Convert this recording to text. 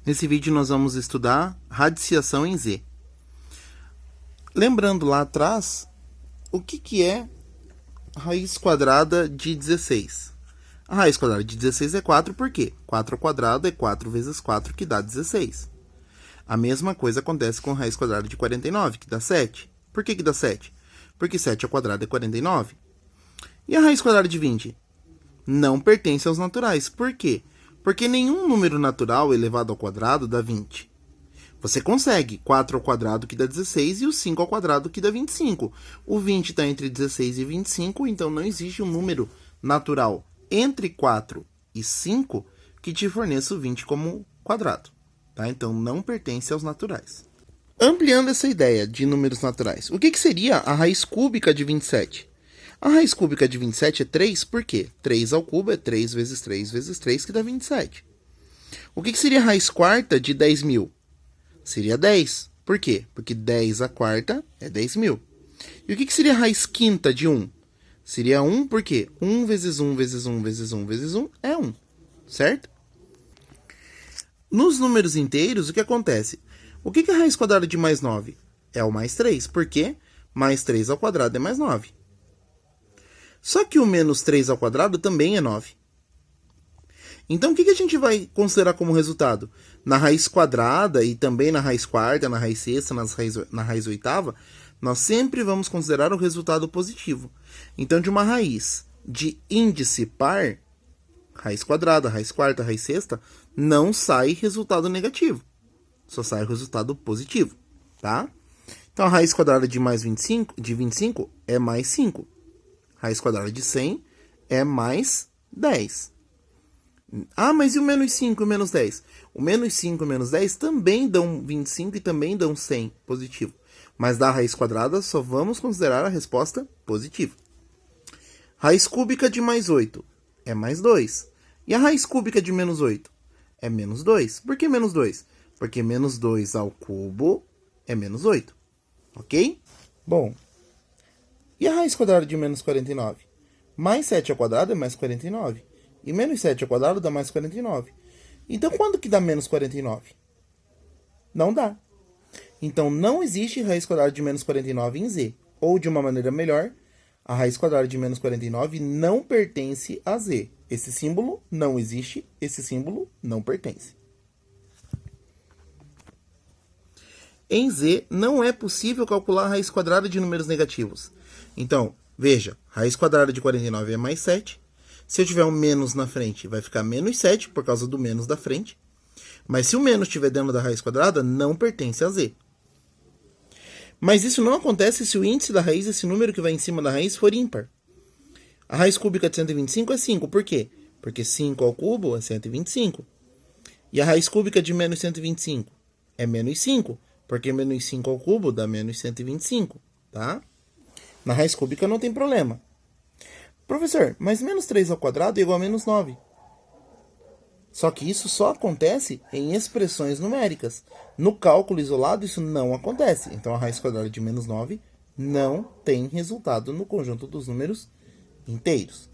Nesse vídeo nós vamos estudar radiciação em Z. Lembrando lá atrás, o que é raiz quadrada de 16? A raiz quadrada de 16 é 4, por quê? 4 ao quadrado é 4 vezes 4, que dá 16. A mesma coisa acontece com a raiz quadrada de 49, que dá 7. Por que dá 7? Porque 7 ao quadrado é 49. E a raiz quadrada de 20? Não pertence aos naturais. Por quê? Porque nenhum número natural elevado ao quadrado dá 20. Você consegue 4 ao quadrado que dá 16 e o 5 ao quadrado que dá 25. O 20 está entre 16 e 25, então não existe um número natural entre 4 e 5 que te forneça o 20 como quadrado. Tá? Então não pertence aos naturais. Ampliando essa ideia de números naturais, o que seria a raiz cúbica de 27? A raiz cúbica de 27 é 3, por quê? 3 ao cubo é 3 vezes 3 vezes 3, que dá 27. O que seria a raiz quarta de 10.000? Seria 10. Por quê? Porque 10 à quarta é 10.000. E o que seria a raiz quinta de 1? Seria 1, por quê? 1 vezes 1 vezes 1 vezes 1 vezes 1 é 1, certo? Nos números inteiros, o que acontece? O que é a raiz quadrada de mais 9? É o mais 3, por quê? Mais 3 ao quadrado é mais 9. Só que o menos 3 ao quadrado também é 9. Então, o que a gente vai considerar como resultado? Na raiz quadrada e também na raiz quarta, na raiz sexta, na raiz oitava, nós sempre vamos considerar o resultado positivo. Então, de uma raiz de índice par, raiz quadrada, raiz quarta, raiz sexta, não sai resultado negativo. Só sai o resultado positivo, tá? Então, a raiz quadrada de 25 é mais 5. Raiz quadrada de 100 é mais 10. Ah, mas e o menos 5 e o menos 10? O menos 5 e o menos 10 também dão 25 e também dão 100 positivo. Mas da raiz quadrada só vamos considerar a resposta positiva. Raiz cúbica de mais 8 é mais 2. E a raiz cúbica de menos 8 é menos 2. Por que menos 2? Porque menos 2 ao cubo é menos 8. Ok? Bom, e a raiz quadrada de menos 49? Mais 7 ao quadrado é mais 49. E menos 7 ao quadrado dá mais 49. Então, quando que dá menos 49? Não dá. Então, não existe raiz quadrada de menos 49 em Z. Ou, de uma maneira melhor, a raiz quadrada de menos 49 não pertence a Z. Esse símbolo não existe, esse símbolo não pertence. Em Z, não é possível calcular a raiz quadrada de números negativos. Então, veja, raiz quadrada de 49 é mais 7. Se eu tiver um menos na frente, vai ficar menos 7, por causa do menos da frente. Mas se o menos estiver dentro da raiz quadrada, não pertence a Z. Mas isso não acontece se o índice da raiz, esse número que vai em cima da raiz, for ímpar. A raiz cúbica de 125 é 5. Por quê? Porque 5 ao cubo é 125. E a raiz cúbica de menos 125 é menos 5. Porque menos 5 ao cubo dá menos 125. Tá? Na raiz cúbica não tem problema. Professor, mas menos 3 ao quadrado é igual a menos 9. Só que isso só acontece em expressões numéricas. No cálculo isolado isso não acontece. Então a raiz quadrada de menos 9 não tem resultado no conjunto dos números inteiros.